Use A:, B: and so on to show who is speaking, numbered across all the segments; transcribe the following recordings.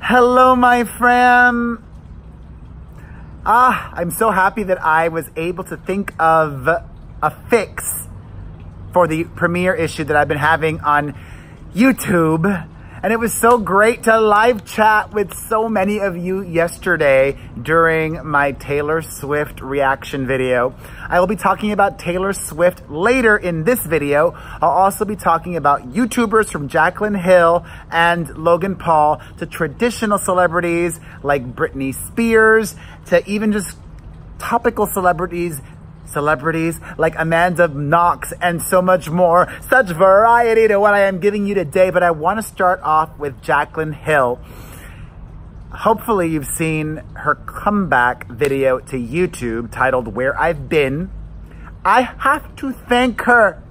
A: Hello, my fam. I'm so happy that I was able to think of a fix for the premiere issue that I've been having on YouTube. And it was so great to live chat with so many of you yesterday during my Taylor Swift reaction video. I will be talking about Taylor Swift later in this video. I'll also be talking about YouTubers from Jaclyn Hill and Logan Paul to traditional celebrities like Britney Spears to even just topical celebrities like Amanda Knox and so much more. Such variety to what I am giving you today, but I want to start off with Jaclyn Hill. Hopefully you've seen her comeback video to YouTube titled Where I've Been. I have to thank her.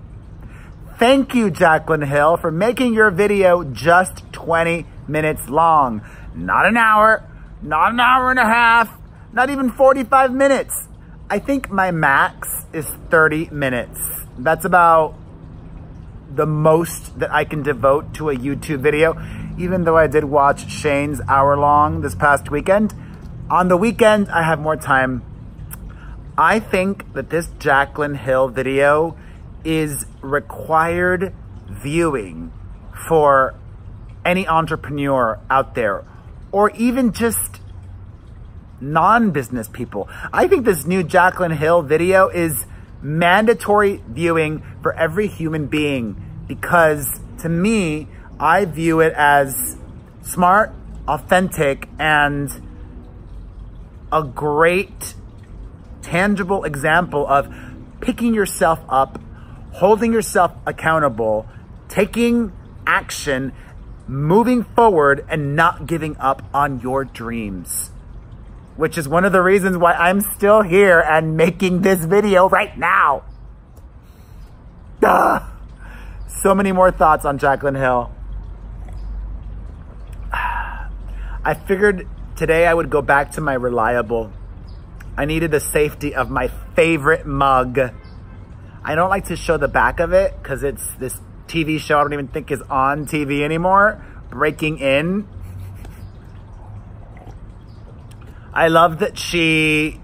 A: Thank you, Jaclyn Hill, for making your video just 20 minutes long. Not an hour, not an hour and a half, not even 45 minutes. I think my max is 30 minutes. That's about the most that I can devote to a YouTube video, even though I did watch Shane's hour-long this past weekend. On the weekend, I have more time. I think that this Jaclyn Hill video is required viewing for any entrepreneur out there, or even just non-business people. I think this new Jaclyn Hill video is mandatory viewing for every human being because to me, I view it as smart, authentic, and a great tangible example of picking yourself up, holding yourself accountable, taking action, moving forward, and not giving up on your dreams. Which is one of the reasons why I'm still here and making this video right now. So many more thoughts on Jaclyn Hill. I figured today I would go back to my reliable. I needed the safety of my favorite mug. I don't like to show the back of it because it's this TV show I don't even think is on TV anymore. Breaking In. I love that she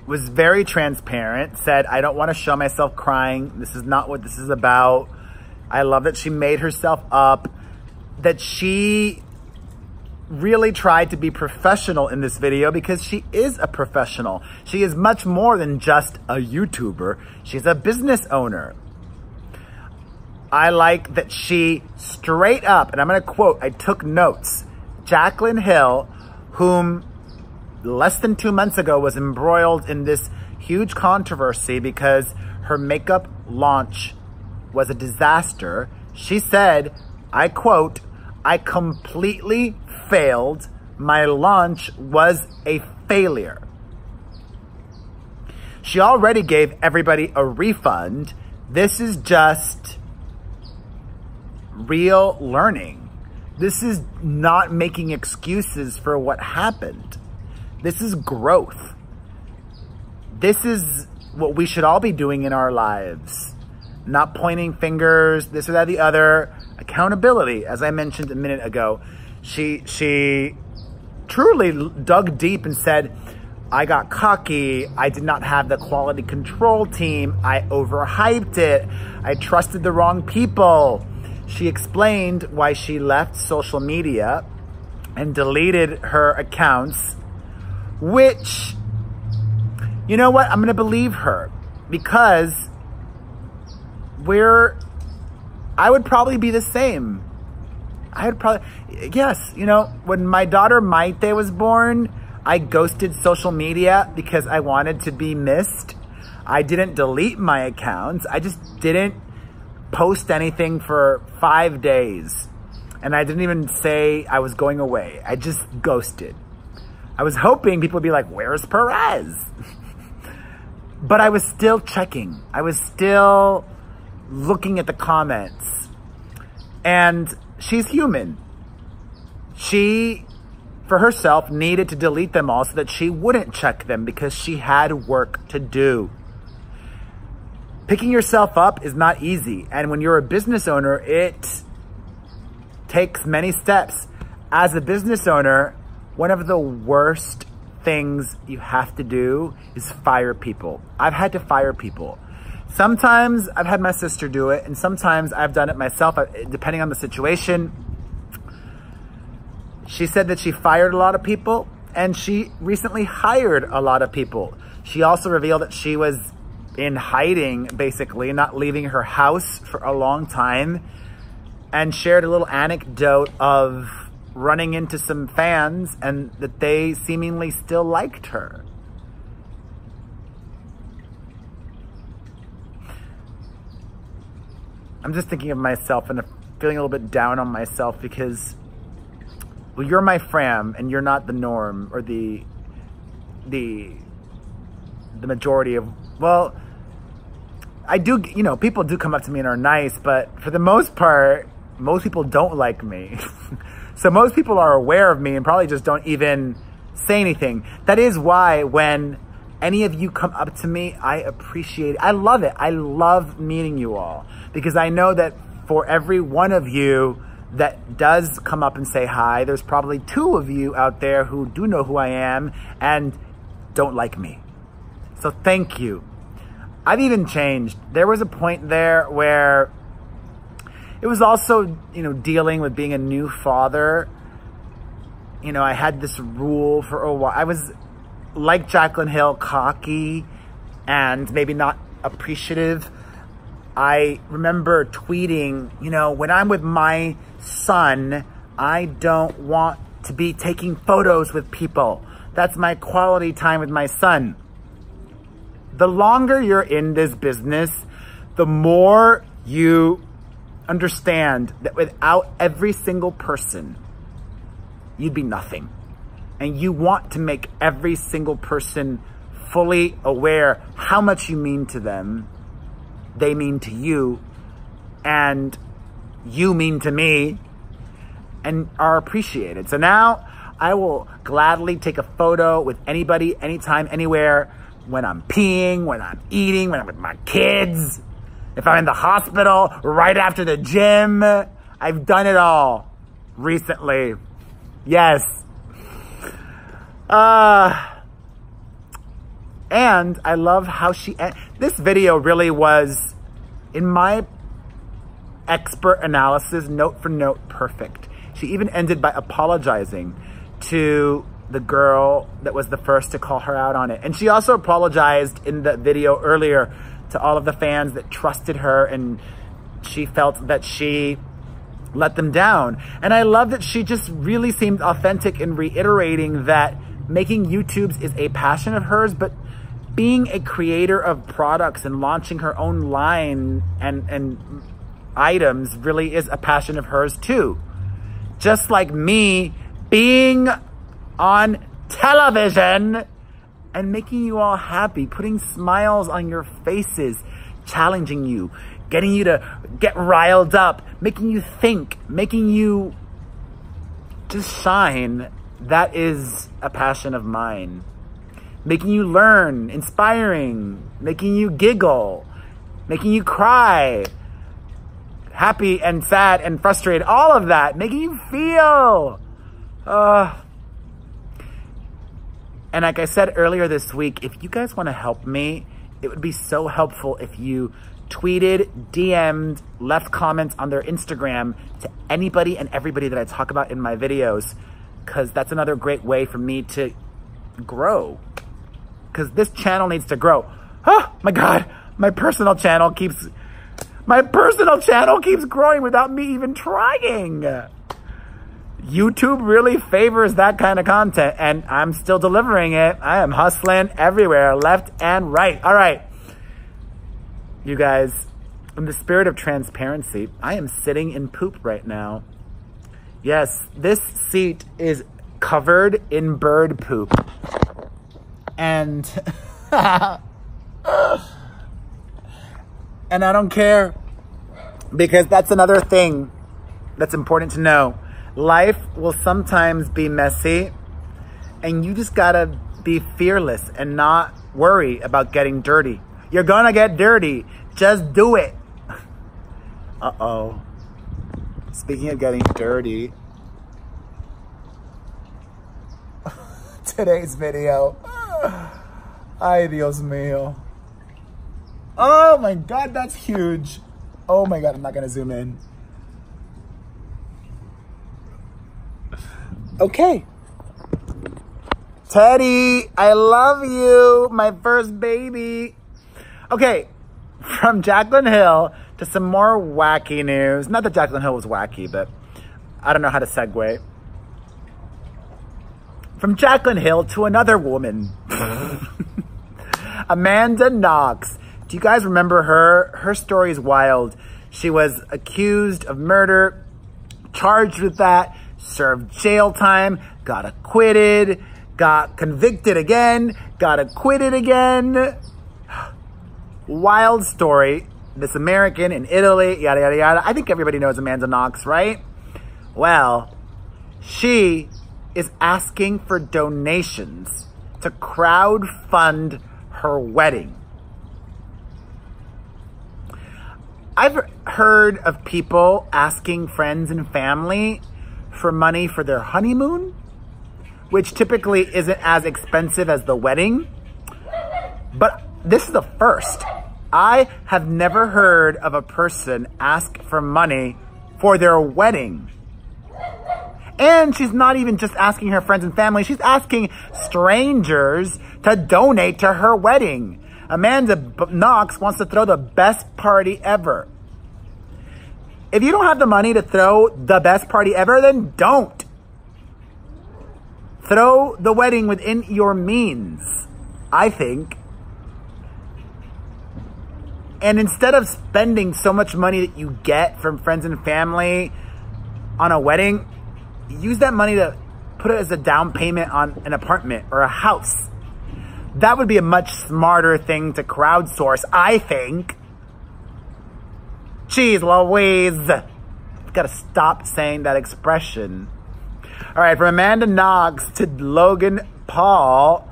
A: was very transparent, said, I don't want to show myself crying. This is not what this is about. I love that she made herself up, that she really tried to be professional in this video because she is a professional. She is much more than just a YouTuber. She's a business owner. I like that she straight up, and I'm going to quote, I took notes, Jaclyn Hill, whom less than 2 months ago was embroiled in this huge controversy because her makeup launch was a disaster. She said, I quote, I completely failed. My launch was a failure. She already gave everybody a refund. This is just real learning. This is not making excuses for what happened. This is growth. This is what we should all be doing in our lives. Not pointing fingers, this or that, the other. Accountability, as I mentioned a minute ago. She truly dug deep and said, I got cocky. I did not have the quality control team. I overhyped it. I trusted the wrong people. She explained why she left social media and deleted her accounts, which, you know what? I'm going to believe her because I would probably be the same. Yes, you know, when my daughter Maite was born, I ghosted social media because I wanted to be missed. I didn't delete my accounts. I just didn't post anything for 5 days. And I didn't even say I was going away. I just ghosted. I was hoping people would be like, where's Perez? But I was still checking. I was still looking at the comments. And she's human. She, for herself, needed to delete them all so that she wouldn't check them because she had work to do. Picking yourself up is not easy. And when you're a business owner, it takes many steps. as a business owner, one of the worst things you have to do is fire people. I've had to fire people. Sometimes I've had my sister do it, and sometimes I've done it myself, depending on the situation. She said that she fired a lot of people, and she recently hired a lot of people. She also revealed that she was in hiding, basically, not leaving her house for a long time, and shared a little anecdote of running into some fans and that they seemingly still liked her. I'm just thinking of myself and feeling a little bit down on myself because, well, you're my fam and you're not the norm or the majority of, well, I do, you know, people do come up to me and are nice, but for the most part, most people don't like me. So most people are aware of me and probably just don't even say anything. That is why when any of you come up to me, I appreciate it. I love it. I love meeting you all because I know that for every one of you that does come up and say hi, there's probably 2 of you out there who do know who I am and don't like me. So thank you. I've even changed. There was a point there where it was also, you know, dealing with being a new father. You know, I had this rule for a while. I was like Jaclyn Hill, cocky and maybe not appreciative. I remember tweeting, you know, when I'm with my son, I don't want to be taking photos with people. That's my quality time with my son. The longer you're in this business, the more you understand that without every single person, you'd be nothing. And you want to make every single person fully aware how much you mean to them, they mean to you, and you mean to me, and are appreciated. So now I will gladly take a photo with anybody, anytime, anywhere, when I'm peeing, when I'm eating, when I'm with my kids, if I'm in the hospital, right after the gym. I've done it all recently. Yes. And I love how this video really was, in my expert analysis, note for note, perfect. She even ended by apologizing to the girl that was the first to call her out on it. And she also apologized in the video earlier to all of the fans that trusted her and she felt that she let them down. And I love that she just really seemed authentic in reiterating that making YouTubes is a passion of hers, but being a creator of products and launching her own line and items really is a passion of hers too. Just like me being on television and making you all happy, putting smiles on your faces, challenging you, getting you to get riled up, making you think, making you just shine. That is a passion of mine. Making you learn, inspiring, making you giggle, making you cry, happy and sad and frustrated, all of that, making you feel. And like I said earlier this week, if you guys want to help me, it would be so helpful if you tweeted, DM'd, left comments on their Instagram to anybody and everybody that I talk about in my videos, because that's another great way for me to grow. Because this channel needs to grow. Oh my God, my personal channel keeps growing without me even trying. YouTube really favors that kind of content, and I'm still delivering it. I am hustling everywhere, left and right. All right, you guys, in the spirit of transparency, I am sitting in poop right now. Yes, this seat is covered in bird poop. And and I don't care, because that's another thing that's important to know. Life will sometimes be messy, and you just gotta be fearless and not worry about getting dirty. You're gonna get dirty. Just do it. Uh-oh. Speaking of getting dirty, today's video. Ay, Dios mío. Oh my God, that's huge. Oh my God, I'm not gonna zoom in. Okay. Teddy, I love you, my first baby. Okay, from Jaclyn Hill to some more wacky news. Not that Jaclyn Hill was wacky, but I don't know how to segue. From Jaclyn Hill to another woman. Amanda Knox. Do you guys remember her? Her story is wild. She was accused of murder, charged with that, served jail time, got acquitted, got convicted again, got acquitted again. Wild story. This American in Italy, yada, yada, yada. I think everybody knows Amanda Knox, right? Well, she is asking for donations to crowdfund her wedding. I've heard of people asking friends and family for money for their honeymoon, which typically isn't as expensive as the wedding. But this is the first. I have never heard of a person ask for money for their wedding. And she's not even just asking her friends and family. She's asking strangers to donate to her wedding. Amanda Knox wants to throw the best party ever. If you don't have the money to throw the best party ever, then don't. Throw the wedding within your means, I think. And instead of spending so much money that you get from friends and family on a wedding, use that money to put it as a down payment on an apartment or a house. That would be a much smarter thing to crowdsource, I think. Jeez Louise. I've got to stop saying that expression. All right, from Amanda Knox to Logan Paul.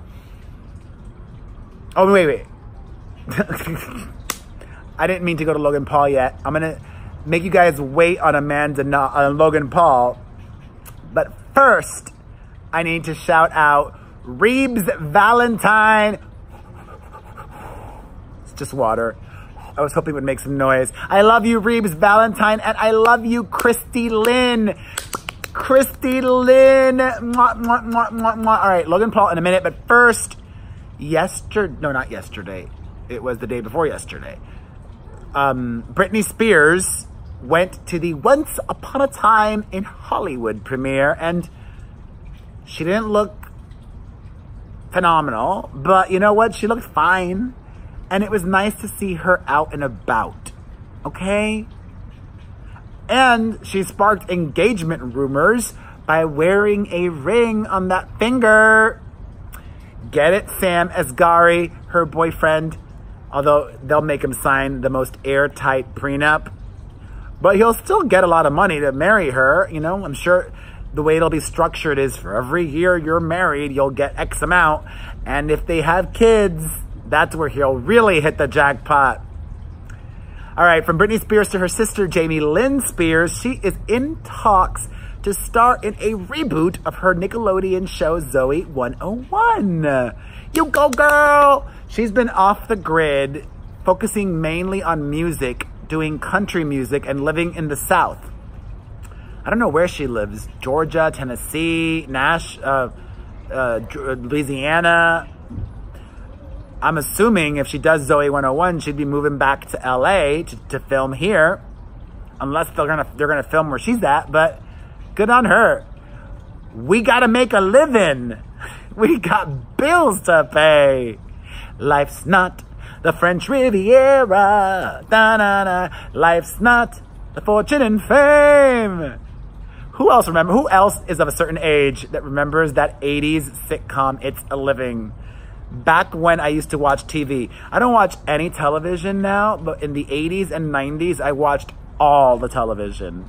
A: Oh, wait. I didn't mean to go to Logan Paul yet. I'm going to make you guys wait on Logan Paul. But first, I need to shout out Reebs Valentine. It's just water. I was hoping it would make some noise. I love you, Reebs Valentine, and I love you, Christy Lynn. Christy Lynn. Mwah, mwah, mwah, mwah, mwah. All right, Logan Paul in a minute, but first, not yesterday. It was the day before yesterday. Britney Spears went to the Once Upon a Time in Hollywood premiere, and she didn't look phenomenal, but you know what? She looked fine, and it was nice to see her out and about, okay? And she sparked engagement rumors by wearing a ring on that finger. Get it, Sam Asghari, her boyfriend, although they'll make him sign the most airtight prenup. But he'll still get a lot of money to marry her, you know? I'm sure the way it'll be structured is for every year you're married, you'll get X amount. And if they have kids, that's where he'll really hit the jackpot. All right, from Britney Spears to her sister, Jamie Lynn Spears, she is in talks to star in a reboot of her Nickelodeon show, Zoe 101. You go, girl! She's been off the grid, focusing mainly on music, doing country music, and living in the South. I don't know where she lives. Georgia, Tennessee, Louisiana. I'm assuming if she does Zoe 101, she'd be moving back to LA to film here. Unless they're gonna film where she's at, but good on her. We gotta make a living. We got bills to pay. Life's not the French Riviera. Da-na-na. Life's not the fortune and fame. Who else is of a certain age that remembers that 80s sitcom, It's a Living? Back when I used to watch TV. I don't watch any television now, but in the 80s and 90s, I watched all the television.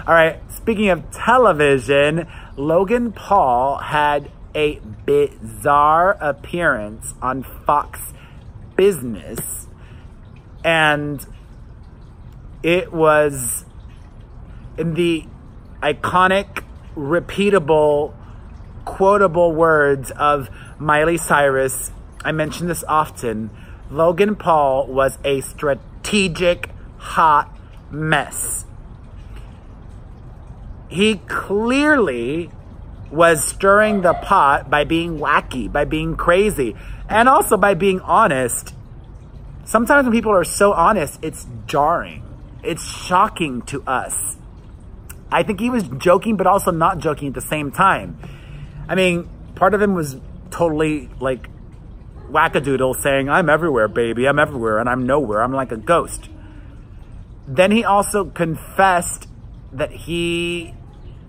A: All right, speaking of television, Logan Paul had a bizarre appearance on Fox Business, and it was in the iconic, repeatable quotable words of Miley Cyrus. I mention this often. Logan Paul was a strategic hot mess. He clearly was stirring the pot by being wacky, by being crazy, and also by being honest. Sometimes when people are so honest, it's jarring. It's shocking to us. I think he was joking, but also not joking at the same time. I mean, part of him was totally like wackadoodle, saying, I'm everywhere, baby. I'm everywhere, and I'm nowhere. I'm like a ghost. Then he also confessed that he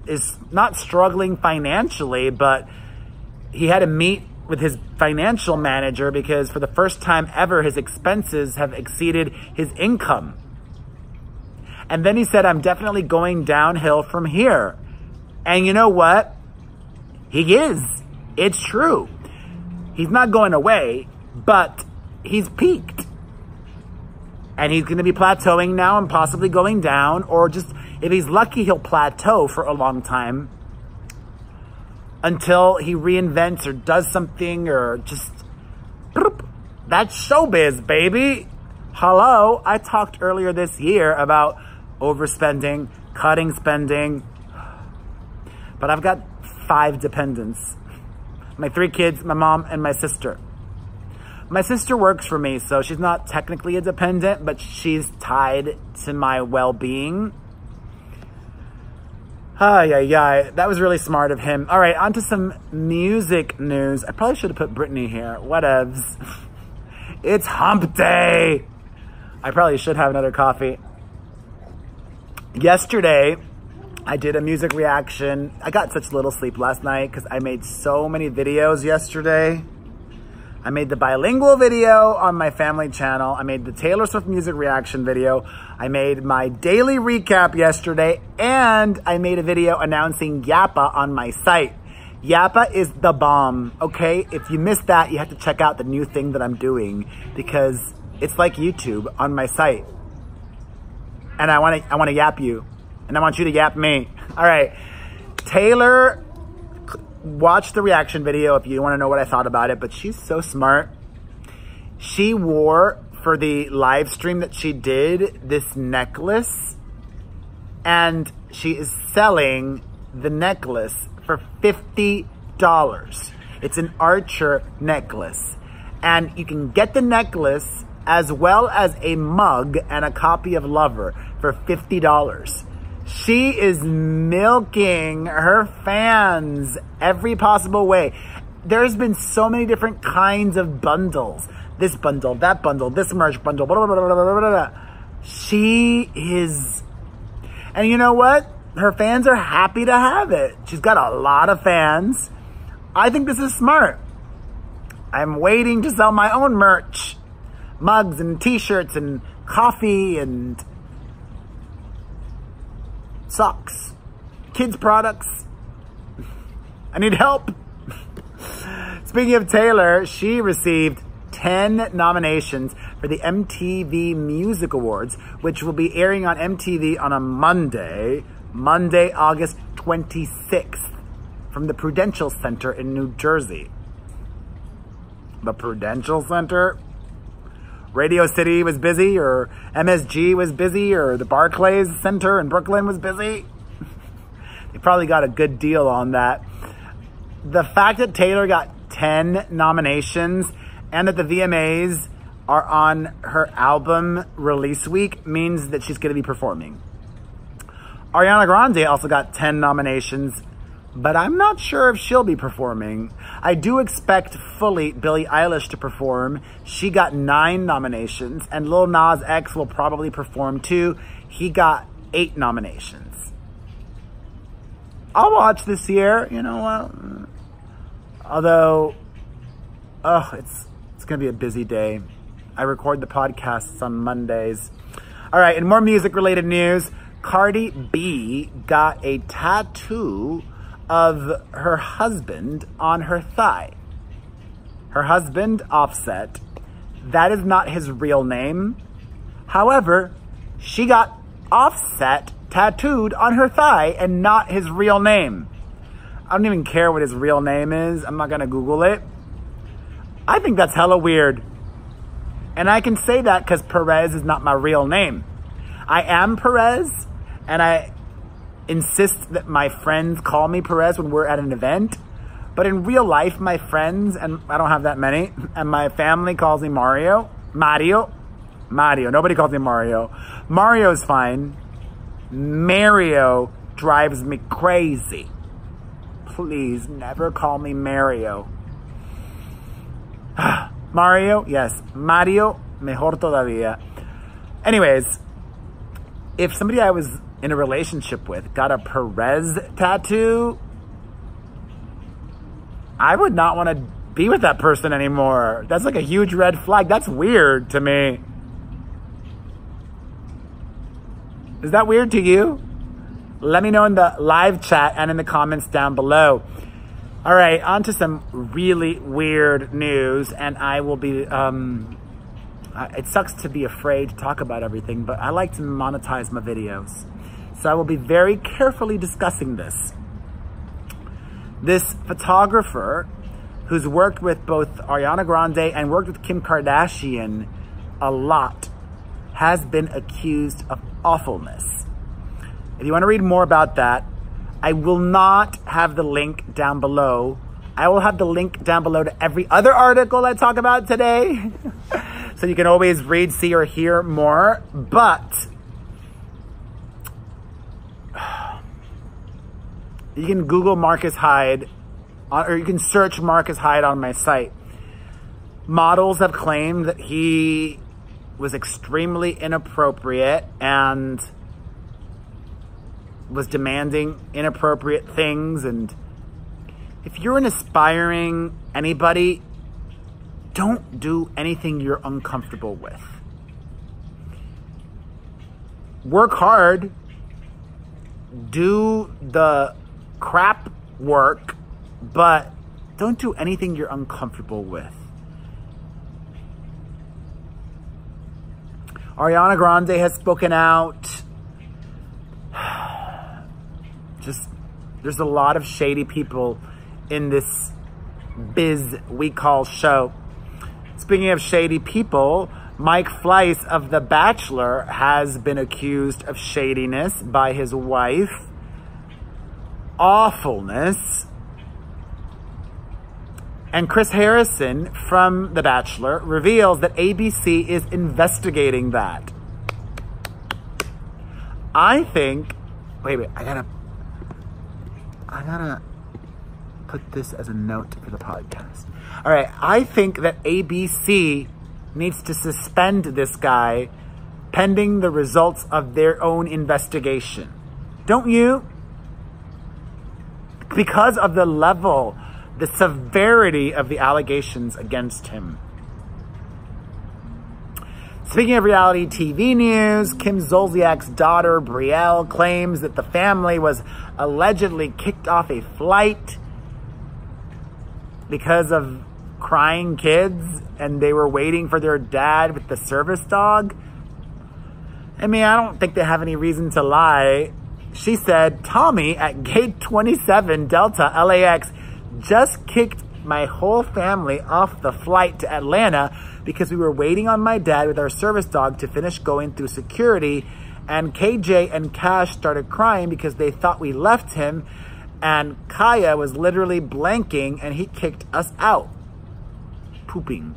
A: is not struggling financially, but he had to meet with his financial manager because for the first time ever, his expenses have exceeded his income. And then he said, I'm definitely going downhill from here. And you know what? He is. It's true. He's not going away, but he's peaked. And he's going to be plateauing now and possibly going down, or just, if he's lucky, he'll plateau for a long time until he reinvents or does something, or just, that's showbiz, baby. Hello, I talked earlier this year about overspending, cutting spending, but I've got 5 dependents. My 3 kids, my mom, and my sister. My sister works for me, so she's not technically a dependent, but she's tied to my well-being. That was really smart of him. All right, on to some music news. I probably should have put Britney here. Whatevs. It's hump day. I probably should have another coffee. Yesterday, I did a music reaction. I got such little sleep last night because I made so many videos yesterday. I made the bilingual video on my family channel. I made the Taylor Swift music reaction video. I made my daily recap yesterday, and I made a video announcing Yappa on my site. Yappa is the bomb, okay? If you missed that, you have to check out the new thing that I'm doing because it's like YouTube on my site. And I want to yap you, and I want you to yap me. All right, Taylor, watch the reaction video if you want to know what I thought about it, but she's so smart. She wore, for the live stream that she did, this necklace, and she is selling the necklace for $50. It's an Archer necklace, and you can get the necklace as well as a mug and a copy of Lover for $50. She is milking her fans every possible way. There's been so many different kinds of bundles. This bundle, that bundle, this merch bundle, blah, blah, blah, blah, blah, blah. She is, and you know what? Her fans are happy to have it. She's got a lot of fans. I think this is smart. I'm waiting to sell my own merch. Mugs and t-shirts and coffee and socks, kids products. I need help. Speaking of Taylor, she received 10 nominations for the MTV Music Awards, which will be airing on MTV on a Monday, August 26th, from the Prudential Center in New Jersey. The Prudential Center? Radio City was busy, or MSG was busy, or the Barclays Center in Brooklyn was busy. They probably got a good deal on that. The fact that Taylor got 10 nominations and that the VMAs are on her album release week means that she's going to be performing. Ariana Grande also got 10 nominations, but I'm not sure if she'll be performing. I do expect fully Billie Eilish to perform. She got 9 nominations, and Lil Nas X will probably perform too. He got 8 nominations. I'll watch this year, you know what? Although, it's going to be a busy day. I record the podcasts on Mondays. All right, in more music-related news, CARDI B got a tattoo of her husband on her thigh. Her husband, Offset, that is not his real name. However, she got Offset tattooed on her thigh and not his real name. I don't even care what his real name is. I'm not gonna Google it. I think that's hella weird. And I can say that because Perez is not my real name. I am Perez, and I insist that my friends call me Perez when we're at an event. But in real life, my friends, and I don't have that many, and my family calls me Mario. Mario. Nobody calls me Mario. Mario's fine. Mario drives me crazy. Please never call me Mario. Mario, yes. Mario, mejor todavía. Anyways, if somebody I was in a relationship with got a Perez tattoo, I would not want to be with that person anymore. That's like a huge red flag. That's weird to me. Is that weird to you? Let me know in the live chat and in the comments down below. All right, on to some really weird news, and I will be, it sucks to be afraid to talk about everything, but I like to monetize my videos. So I will be very carefully discussing this. This photographer who's worked with both Ariana Grande and worked with Kim Kardashian a lot has been accused of awfulness. If you want to read more about that, I will not have the link down below. I will have the link down below to every other article I talk about today. So you can always read, see, or hear more. But you can Google Marcus Hyde, or you can search Marcus Hyde on my site. Models have claimed that he was extremely inappropriate and was demanding inappropriate things. And if you're an aspiring anybody, don't do anything you're uncomfortable with. Work hard. Do the crap work, but don't do anything you're uncomfortable with. Ariana Grande has spoken out. There's a lot of shady people in this biz we call show. Speaking of shady people, Mike Fleiss of The Bachelor has been accused of shadiness by his wife. Awfulness. And Chris Harrison from The Bachelor reveals that ABC is investigating that. I think, wait, I gotta put this as a note for the podcast. All right, I think that ABC needs to suspend this guy pending the results of their own investigation. Don't you? Because of the level, the severity of the allegations against him. Speaking of reality TV news, Kim Zolciak's daughter, Brielle, claims that the family was allegedly kicked off a flight because of crying kids and they were waiting for their dad with the service dog. I mean, I don't think they have any reason to lie. She said, Tommy at gate 27 Delta LAX just kicked my whole family off the flight to Atlanta because we were waiting on my dad with our service dog to finish going through security, and KJ and Cash started crying because they thought we left him, and Kaya was literally blanking and he kicked us out. Pooping.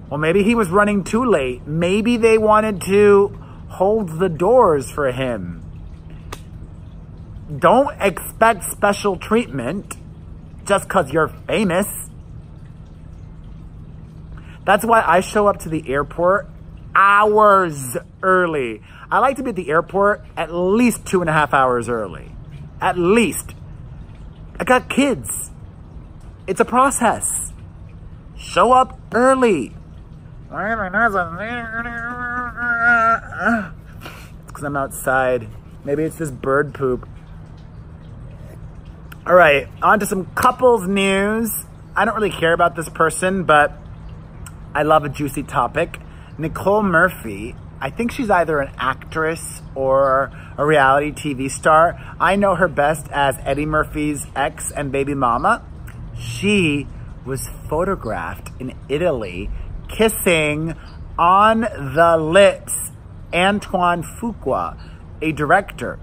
A: Well, maybe he was running too late. Maybe they wanted to hold the doors for him. Don't expect special treatment just because you're famous. That's why I show up to the airport hours early. I like to be at the airport at least 2.5 hours early. At least. I got kids. It's a process. Show up early. It's because I'm outside. Maybe it's this bird poop. All right, on to some couples news. I don't really care about this person, but I love a juicy topic. Nicole Murphy I think she's either an actress or a reality TV star. I know her best as Eddie Murphy's ex and baby mama. She was photographed in Italy kissing on the lips Antoine Fuqua, a director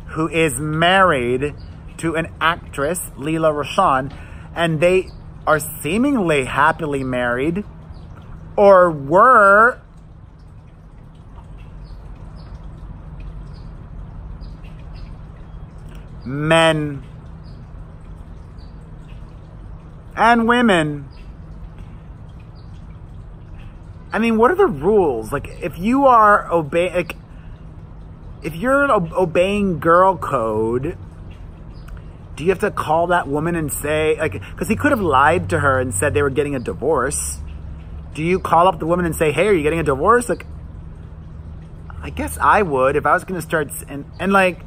A: who is married to an actress, Leela Roshan, and they are seemingly happily married, or were. Men and women. I mean, what are the rules? Like, if you are if you're obeying girl code, do you have to call that woman and say, like, because he could have lied to her and said they were getting a divorce. Do you call up the woman and say, hey, are you getting a divorce? Like, I guess I would if I was going to start, and like,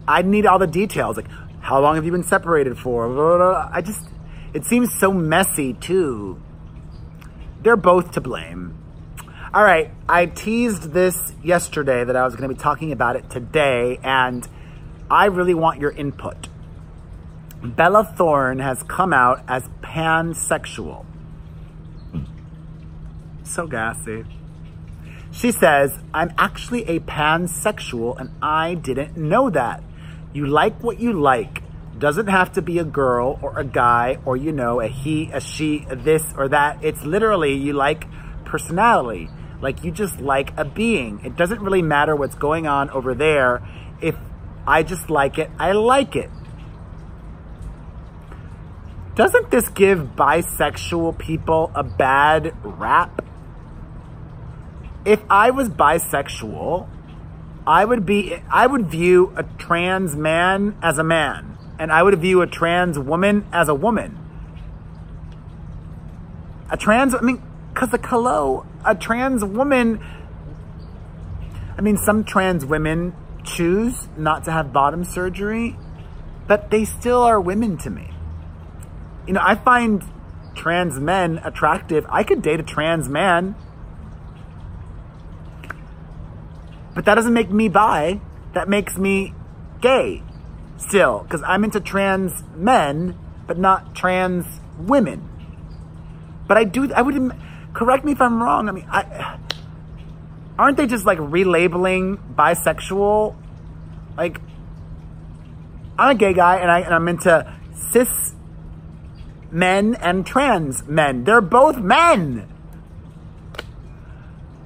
A: I'd need all the details, like, how long have you been separated for? Blah, blah, blah. It seems so messy too. They're both to blame. All right, I teased this yesterday that I was going to be talking about it today, and I really want your input. Bella Thorne has come out as pansexual. So gassy. She says, I'm actually a pansexual and I didn't know that. You like what you like. Doesn't have to be a girl or a guy or, you know, a he, a she, a this or that. It's literally you like personality. Like you just like a being. It doesn't really matter what's going on over there. If I just like it, I like it. Doesn't this give bisexual people a bad rap? If I was bisexual, I would view a trans man as a man, and I would view a trans woman as a woman. A trans woman, some trans women choose not to have bottom surgery, but they still are women to me. You know, I find trans men attractive. I could date a trans man. But that doesn't make me bi. That makes me gay still. Because I'm into trans men, but not trans women. But I would, correct me if I'm wrong. Aren't they just like relabeling bisexual? Like, I'm a gay guy and I'm into cis men and trans men. They're both men.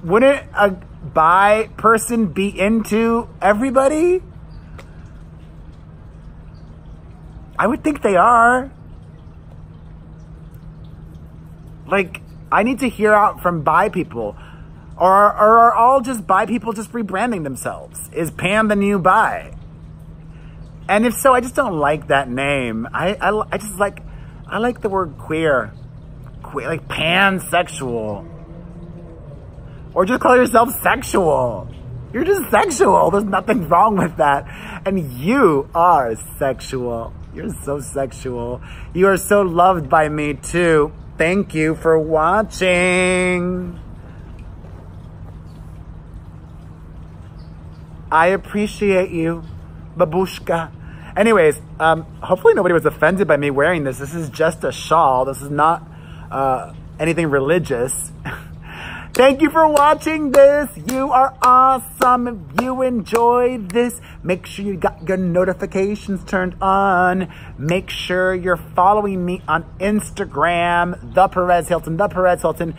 A: Wouldn't a bi person be into everybody? I would think they are. Like, I need to hear out from bi people. Or are all just bi people just rebranding themselves? Is Pam the new bi? And if so, I just don't like that name. I like the word queer. Queer, like pansexual. Or just call yourself sexual. You're just sexual. There's nothing wrong with that. And you are sexual. You're so sexual. You are so loved by me too. Thank you for watching. I appreciate you, babushka. Anyways, hopefully nobody was offended by me wearing this. This is just a shawl. This is not anything religious. Thank you for watching this. You are awesome. If you enjoyed this, make sure you got your notifications turned on. Make sure you're following me on Instagram, the Perez Hilton.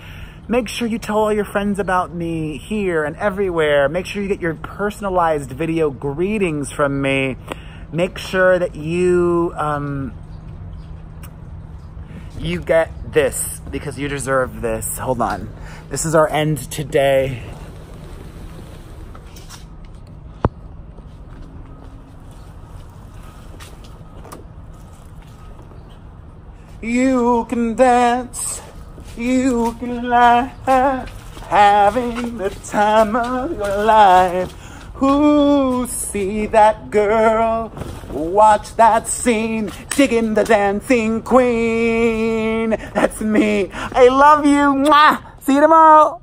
A: Make sure you tell all your friends about me here and everywhere. Make sure you get your personalized video greetings from me. Make sure that you get this because you deserve this. Hold on. This is our end today. You can dance, you can laugh, having the time of your life. Who see that girl, watch that scene, digging the dancing queen. That's me. I love you. Mwah! See you tomorrow.